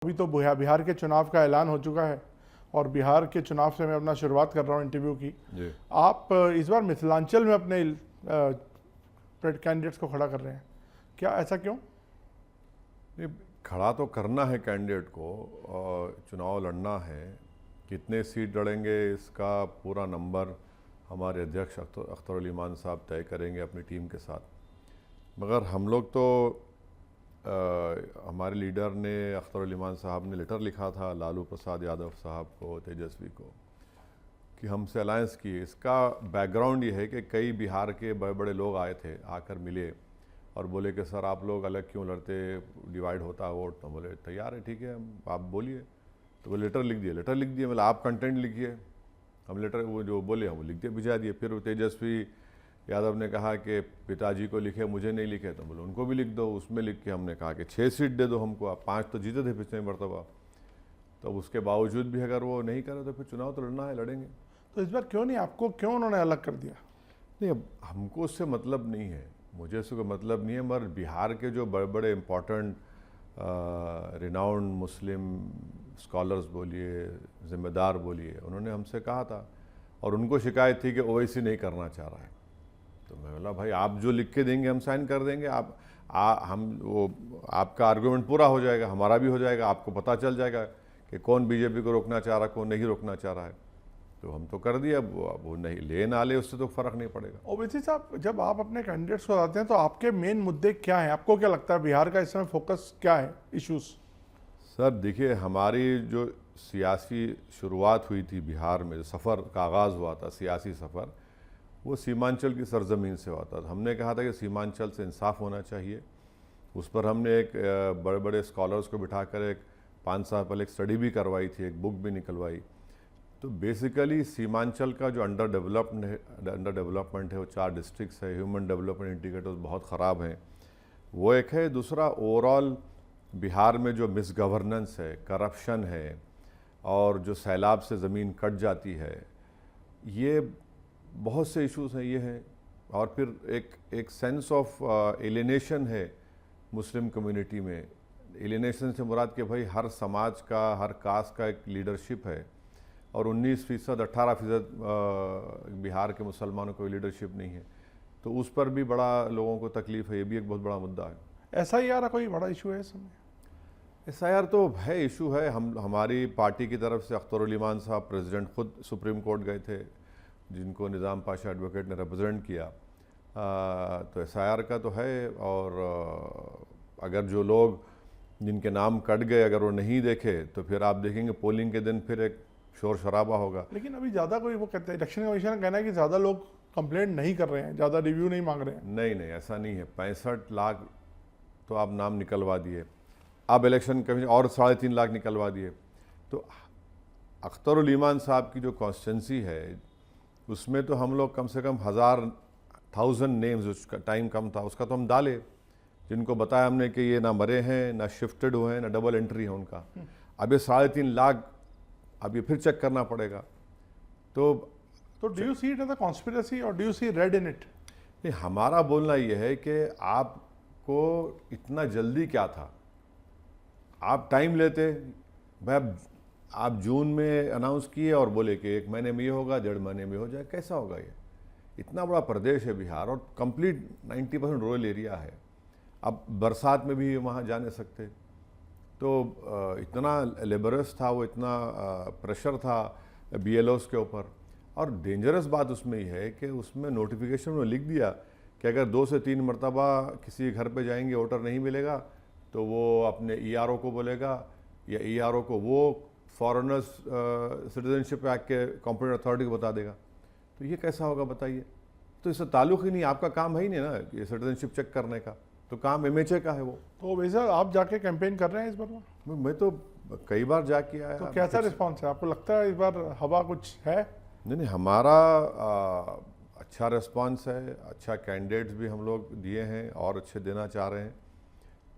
अभी तो बिहार के चुनाव का ऐलान हो चुका है और बिहार के चुनाव से मैं अपना शुरुआत कर रहा हूँ इंटरव्यू की। जी। आप इस बार मिथिलांचल में अपने कैंडिडेट्स को खड़ा कर रहे हैं, क्या ऐसा क्यों? नहीं, खड़ा तो करना है कैंडिडेट को और चुनाव लड़ना है। कितने सीट लड़ेंगे इसका पूरा नंबर हमारे अध्यक्ष अख्तर अली मान साहब तय करेंगे अपनी टीम के साथ। मगर हम लोग तो हमारे लीडर ने अख्तर अली मान साहब ने लेटर लिखा था लालू प्रसाद यादव साहब को, तेजस्वी को, कि हमसे अलायंस की। इसका बैकग्राउंड ये है कि कई बिहार के बड़े बड़े लोग आए थे, आकर मिले और बोले कि सर आप लोग अलग क्यों लड़ते, डिवाइड होता है वोट। तो बोले तैयार है, ठीक है, आप बोलिए। तो वो लेटर लिख दिए। मतलब आप कंटेंट लिखिए, हम लेटर वो जो बोले हम वो लिख दिए, भिजा दिए। फिर तेजस्वी यादव ने कहा कि पिताजी को लिखे, मुझे नहीं लिखे। तो बोले उनको भी लिख दो। उसमें लिख के हमने कहा कि 6 सीट दे दो हमको, आप 5 तो जीते थे पिछले मरतबा। तो उसके बावजूद भी अगर वो नहीं करे तो फिर चुनाव तो लड़ना है, लड़ेंगे। तो इस बार क्यों नहीं, आपको क्यों उन्होंने अलग कर दिया? नहीं, अब हमको उससे मतलब नहीं है, मुझे उससे कोई मतलब नहीं है। मगर बिहार के जो बड़े बड़े इम्पोर्टेंट रिनाउंड मुस्लिम स्कॉलर्स बोलिए, ज़िम्मेदार बोलिए, उन्होंने हमसे कहा था और उनको शिकायत थी कि ओवैसी नहीं करना चाह रहा है। तो मैं बोला भाई आप जो लिख के देंगे हम साइन कर देंगे। हम वो आपका आर्गूमेंट पूरा हो जाएगा, हमारा भी हो जाएगा, आपको पता चल जाएगा कि कौन बीजेपी को रोकना चाह रहा, कौन नहीं रोकना चाह रहा है। तो हम तो कर दिए। अब वो नहीं ले ना ले उससे तो फ़र्क नहीं पड़ेगा। ओवैसी साहब, जब आप अपने कैंडिडेट्स को बताते हैं तो आपके मेन मुद्दे क्या हैं? आपको क्या लगता है बिहार का इस समय फोकस क्या है, इश्यूज? सर देखिए, हमारी जो सियासी शुरुआत हुई थी बिहार में, जो सफ़र का आगाज़ हुआ था, सियासी सफ़र, वो सीमांचल की सरजमीन से हुआ था। हमने कहा था कि सीमांचल से इंसाफ होना चाहिए। उस पर हमने एक बड़े बड़े स्कॉलर्स को बिठाकर एक 5 साल पहले एक स्टडी भी करवाई थी, एक बुक भी निकलवाई। तो बेसिकली सीमांचल का जो अंडर डेवलपमेंट है, वो 4 डिस्ट्रिक्ट्स है, ह्यूमन डेवलपमेंट इंडिकेटर्स बहुत ख़राब हैं, वो एक है। दूसरा, ओवरऑल बिहार में जो मिसगवर्नेंस है, करप्शन है और जो सैलाब से ज़मीन कट जाती है, ये बहुत से इश्यूज हैं, ये हैं। और फिर एक सेंस ऑफ एलिनेशन है मुस्लिम कम्युनिटी में। एलिनेशन से मुराद कि भाई हर समाज का, हर कास्ट का एक लीडरशिप है और 19%, 18% बिहार के मुसलमानों को लीडरशिप नहीं है। तो उस पर भी बड़ा लोगों को तकलीफ है, ये भी एक बहुत बड़ा मुद्दा है। SIR कोई बड़ा इशू है इस समय? SIR तो है, इशू है। हमारी पार्टी की तरफ से अख्तर अली मान साहब प्रेसिडेंट खुद सुप्रीम कोर्ट गए थे, जिनको निज़ाम पाशा एडवोकेट ने रिप्रेजेंट किया। तो SIR का तो है। और अगर जो लोग जिनके नाम कट गए अगर वो नहीं देखे तो फिर आप देखेंगे पोलिंग के दिन फिर एक शोर शराबा होगा। लेकिन अभी ज़्यादा कोई, वो कहते हैं इलेक्शन कमीशन का कहना है कि ज़्यादा लोग कंप्लेंट नहीं कर रहे हैं, ज़्यादा रिव्यू नहीं मांग रहे हैं। नहीं, ऐसा नहीं है। 65 लाख तो आप नाम निकलवा दिए, अब इलेक्शन कमीशन और 3.5 लाख निकलवा दिए। तो अख्तर उल ईमान साहब की जो कॉन्स्टिट्यूंसी है उसमें तो हम लोग कम से कम 1000 नेम्स, उसका टाइम कम था, उसका तो हम डाले, जिनको बताया हमने कि ये ना मरे हैं, ना शिफ्टेड हुए हैं, ना डबल एंट्री है उनका। अब ये 3.5 लाख अब ये फिर चेक करना पड़ेगा। तो do you see it as a conspiracy और do you see red in it? नहीं, हमारा बोलना ये है कि आपको इतना जल्दी क्या था, आप टाइम लेते। भाई आप जून में अनाउंस किए और बोले कि 1 महीने में ये होगा, 1.5 महीने में हो जाए, कैसा होगा ये? इतना बड़ा प्रदेश है बिहार और कंप्लीट 90% रूरल एरिया है। अब बरसात में भी वहाँ जा नहीं सकते। तो इतना लेबरस था वो, इतना प्रेशर था BLOs के ऊपर। और डेंजरस बात उसमें ही है कि उसमें नोटिफिकेशन में लिख दिया कि अगर 2 से 3 मरतबा किसी घर पे जाएंगे, वोटर नहीं मिलेगा तो वो अपने ERO को बोलेगा या ERO को वो फॉरेनर्स सिटीजनशिप एक्ट के कॉम्पिटेंट अथॉरिटी को बता देगा। तो ये कैसा होगा बताइए? तो इससे ताल्लुक़ ही नहीं, आपका काम है ही नहीं ना ये सिटीजनशिप चेक करने का, तो काम MHA का है वो। तो वैसा आप जाके कैंपेन कर रहे हैं इस बार? मैं तो कई बार जाके आया। तो कैसा रिस्पॉन्स है? आपको लगता है इस बार हवा कुछ है? नहीं, हमारा अच्छा रिस्पॉन्स है, अच्छा कैंडिडेट्स भी हम लोग दिए हैं और अच्छे देना चाह रहे हैं।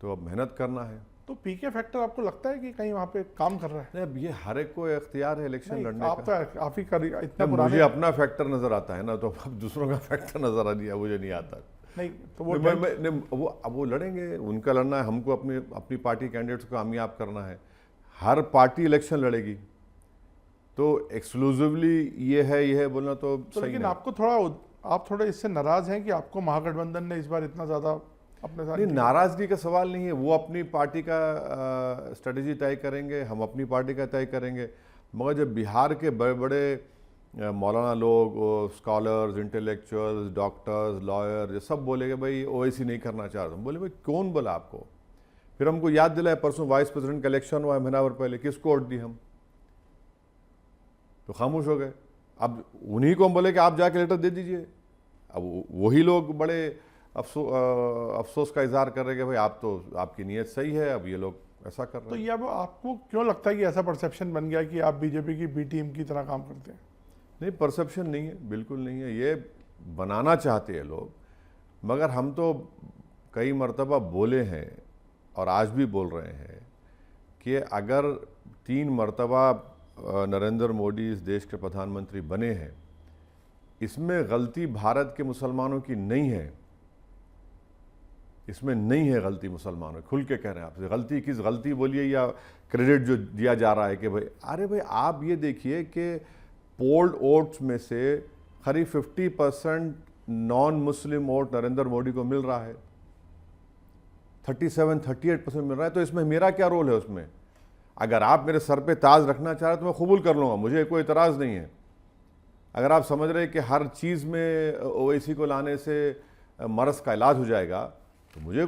तो अब मेहनत करना है। तो PK फैक्टर आपको लगता है कि कहीं वहाँ पे काम कर रहा है? नहीं, अब ये हर एक को इख्तियार है इलेक्शन लड़ने आप का। तो आप ही कर, इतना मुझे अपना फैक्टर नज़र आता है ना, तो अब दूसरों का फैक्टर नज़र आ नहीं, मुझे नहीं आता। नहीं तो वो अब वो लड़ेंगे, उनका लड़ना है, हमको अपनी पार्टी कैंडिडेट्स को कामयाब करना है। हर पार्टी इलेक्शन लड़ेगी, तो एक्सक्लूसिवली ये है बोलना तो सही लेकिन नहीं। आप थोड़े इससे नाराज हैं कि आपको महागठबंधन ने इस बार इतना ज्यादा अपने साथ नहीं, नाराजगी का सवाल नहीं है, वो अपनी पार्टी का स्ट्रेटजी तय करेंगे, हम अपनी पार्टी का तय करेंगे। मगर जब बिहार के बड़े बड़े मौलाना लोग, स्कॉलर्स, इंटेलेक्चुअल्स, डॉक्टर्स, लॉयर, ये सब बोले कि भाई ओवैसी नहीं करना चाह रहे, बोले भाई कौन बोला आपको? फिर हमको याद दिलाया, परसों वाइस प्रेसिडेंट का इलेक्शन हुआ है महीना भर पहले, किसको वोट दी हम? तो खामोश हो गए। अब उन्हीं को हम बोले कि आप जाके लेटर दे दीजिए। अब वही लोग बड़े अफसोस का इजहार कर रहे हैं कि भाई आप तो, आपकी नीयत सही है, अब ये लोग ऐसा कर तो रहे हैं। ये अब आपको क्यों लगता है कि ऐसा परसेप्शन बन गया कि आप बीजेपी की बी टीम की तरह काम करते हैं? नहीं, परसेप्शन नहीं है, बिल्कुल नहीं है, ये बनाना चाहते हैं लोग। मगर हम तो कई मर्तबा बोले हैं और आज भी बोल रहे हैं कि अगर 3 मर्तबा नरेंद्र मोदी इस देश के प्रधानमंत्री बने हैं, इसमें गलती भारत के मुसलमानों की नहीं है, इसमें नहीं है गलती मुसलमानों, खुल के कह रहे हैं आपसे। गलती किस, गलती बोलिए या क्रेडिट जो दिया जा रहा है कि भाई, अरे भाई आप ये देखिए कि पोल्ड वोट्स में से करीब 50% non Muslim vote Narendra Modi को मिल रहा है, 37-38% मिल रहा है। तो इसमें मेरा क्या रोल है उसमें? अगर आप मेरे सर पे ताज रखना चाह रहे तो मैं कबूल कर लूँगा, मुझे कोई इतराज़ नहीं है। अगर आप समझ रहे हैं कि हर चीज़ में ओवैसी को लाने से मर्ज़ का इलाज हो जाएगा, तो मुझे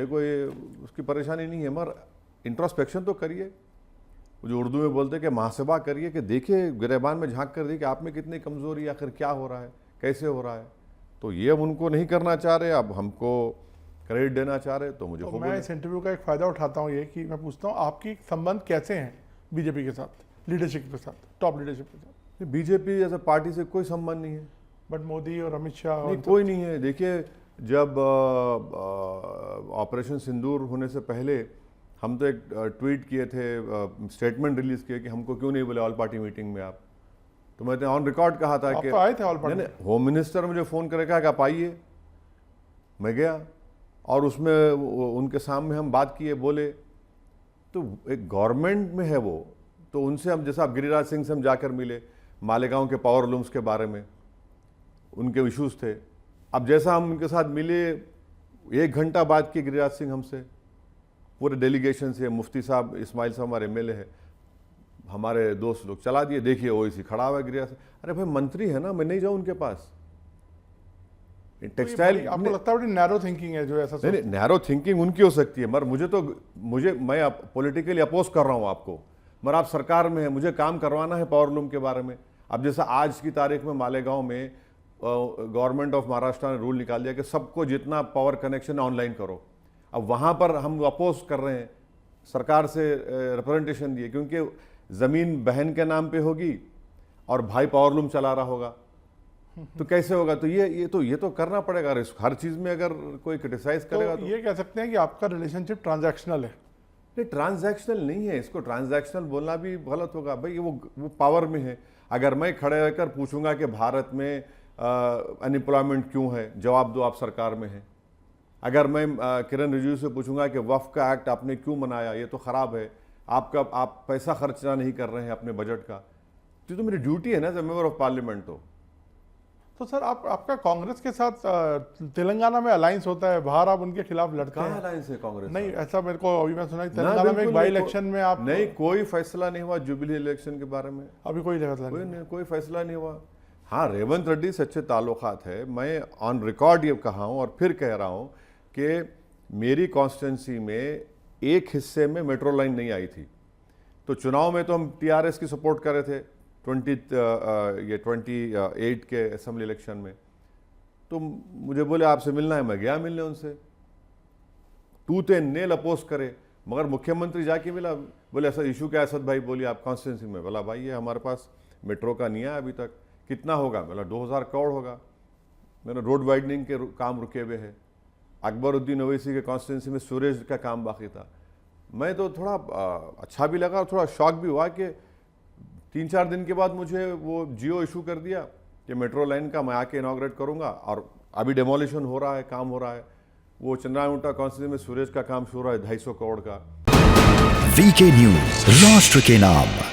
कोई उसकी परेशानी नहीं है। मगर इंट्रोस्पेक्शन तो करिए, जो उर्दू में बोलते हैं कि मुहासबा करिए, कि देखिए गिरेबान में झांक कर देखिए कि आप में कितनी कमज़ोरी, आखिर क्या हो रहा है, कैसे हो रहा है। तो ये अब उनको नहीं करना चाह रहे, अब हमको क्रेडिट देना चाह रहे, तो मुझे तो मैं इस इंटरव्यू का एक फ़ायदा उठाता हूँ ये कि मैं पूछता हूँ आपकी संबंध कैसे हैं बीजेपी के साथ, लीडरशिप के साथ, टॉप लीडरशिप के साथ? बीजेपी जैसे पार्टी से कोई संबंध नहीं है। बट मोदी और अमित शाह नहीं, कोई नहीं है। देखिए, जब ऑपरेशन सिंदूर होने से पहले हम तो एक ट्वीट किए थे, स्टेटमेंट रिलीज़ किए कि हमको क्यों नहीं बोले ऑल पार्टी मीटिंग में आप। तो मैंने ऑन रिकॉर्ड कहा था कि तो आए थे ऑल पार्टी? नहीं, होम मिनिस्टर मुझे फ़ोन करके कहा कि आप आइए, मैं गया और उसमें उनके सामने हम बात किए, बोले। तो एक गवर्नमेंट में है वो, तो उनसे हम, जैसा आप गिरिराज सिंह से हम जाकर मिले, मालेगांव के पावर लूम्स के बारे में उनके इश्यूज़ थे। अब जैसा हम उनके साथ मिले, 1 घंटा बात की गिरिराज सिंह हमसे, पूरे डेलीगेशन से। मुफ्ती साहब, इस्माइल साहब हमारे एमएलए हैं, हमारे दोस्त लोग चला दिए। देखिए ओवैसी खड़ा हुआ है गिरिराज सिंह। अरे भाई मंत्री है ना, मैं नहीं जाऊँ उनके पास। टेक्सटाइल, आपको लगता है बड़ी नैरो थिंकिंग है जो ऐसा नहीं, नैरो थिंकिंग उनकी हो सकती है, मगर मैं पॉलिटिकली अपोज कर रहा हूँ आपको, मगर आप सरकार में है, मुझे काम करवाना है पावर लूम के बारे में। अब जैसा आज की तारीख में मालेगांव में गवर्नमेंट ऑफ महाराष्ट्र ने रूल निकाल दिया कि सबको जितना पावर कनेक्शन ऑनलाइन करो। अब वहाँ पर हम अपोज कर रहे हैं, सरकार से रिप्रेजेंटेशन दिए, क्योंकि ज़मीन बहन के नाम पे होगी और भाई पावर लूम चला रहा होगा, तो कैसे होगा? तो ये तो करना पड़ेगा। हर चीज़ में अगर कोई क्रिटिसाइज करेगा तो ये कह सकते हैं कि आपका रिलेशनशिप ट्रांजैक्शनल है? नहीं, ट्रांजैक्शनल नहीं है, इसको ट्रांजैक्शनल बोलना भी गलत होगा। भाई वो पावर में है। अगर मैं खड़े रहकर पूछूंगा कि भारत में अनएम्प्लॉयमेंट क्यों है, जवाब दो, आप सरकार में है। अगर मैं किरण रिजिजू से पूछूंगा कि वक्फ का एक्ट आपने क्यों बनाया, ये तो ख़राब है, आप पैसा खर्चना नहीं कर रहे हैं अपने बजट का, तो मेरी ड्यूटी है ना as a member of parliament. तो सर आपका कांग्रेस के साथ तेलंगाना में अलायंस होता है, बाहर आप उनके खिलाफ लड़ते हैं? अलायंस है कांग्रेस? नहीं, ऐसा मेरे को अभी मैं सुना तेलंगाना में एक बाई इलेक्शन में आप नहीं, कोई फैसला नहीं हुआ जुबली इलेक्शन के बारे में, अभी कोई फैसला नहीं हुआ। हाँ, रेवंत रेड्डी से अच्छे ताल्लुकात है। मैं ऑन रिकॉर्ड ये कहा हूँ और फिर कह रहा हूँ कि मेरी कॉन्स्टिट्यूंसी में एक हिस्से में मेट्रो लाइन नहीं आई थी, तो चुनाव में तो हम टीआरएस की सपोर्ट कर रहे थे 28 के असेंबली इलेक्शन में। तो मुझे बोले आपसे मिलना है, मैं गया मिलने उनसे, टूथ एंड नेल अपोज करे। मगर मुख्यमंत्री जाके मिला, बोले ऐसा इशू क्या है असद भाई, बोलिए आप कॉन्स्टिट्यूंसी में। बोला भाई ये हमारे पास मेट्रो का नहीं है अभी तक, कितना होगा? बोला 2000 करोड़ होगा। मेरा रोड वाइडनिंग के काम रुके हुए हैं। अकबरुद्दीन ओवैसी के कॉन्स्टिट्यूंसी में सूरज का काम बाकी था। मैं तो थोड़ा अच्छा भी लगा और थोड़ा शॉक भी हुआ कि 3-4 दिन के बाद मुझे वो जियो इशू कर दिया कि मेट्रो लाइन का मैं आके इनॉग्रेट करूंगा, और अभी डेमोलिशन हो रहा है, काम हो रहा है। वो चंद्रामुटा कॉन्स्टिट्यूंसी में सूरज का काम शुरू हो रहा है 250 करोड़ का। वीके न्यूज, राष्ट्र के नाम।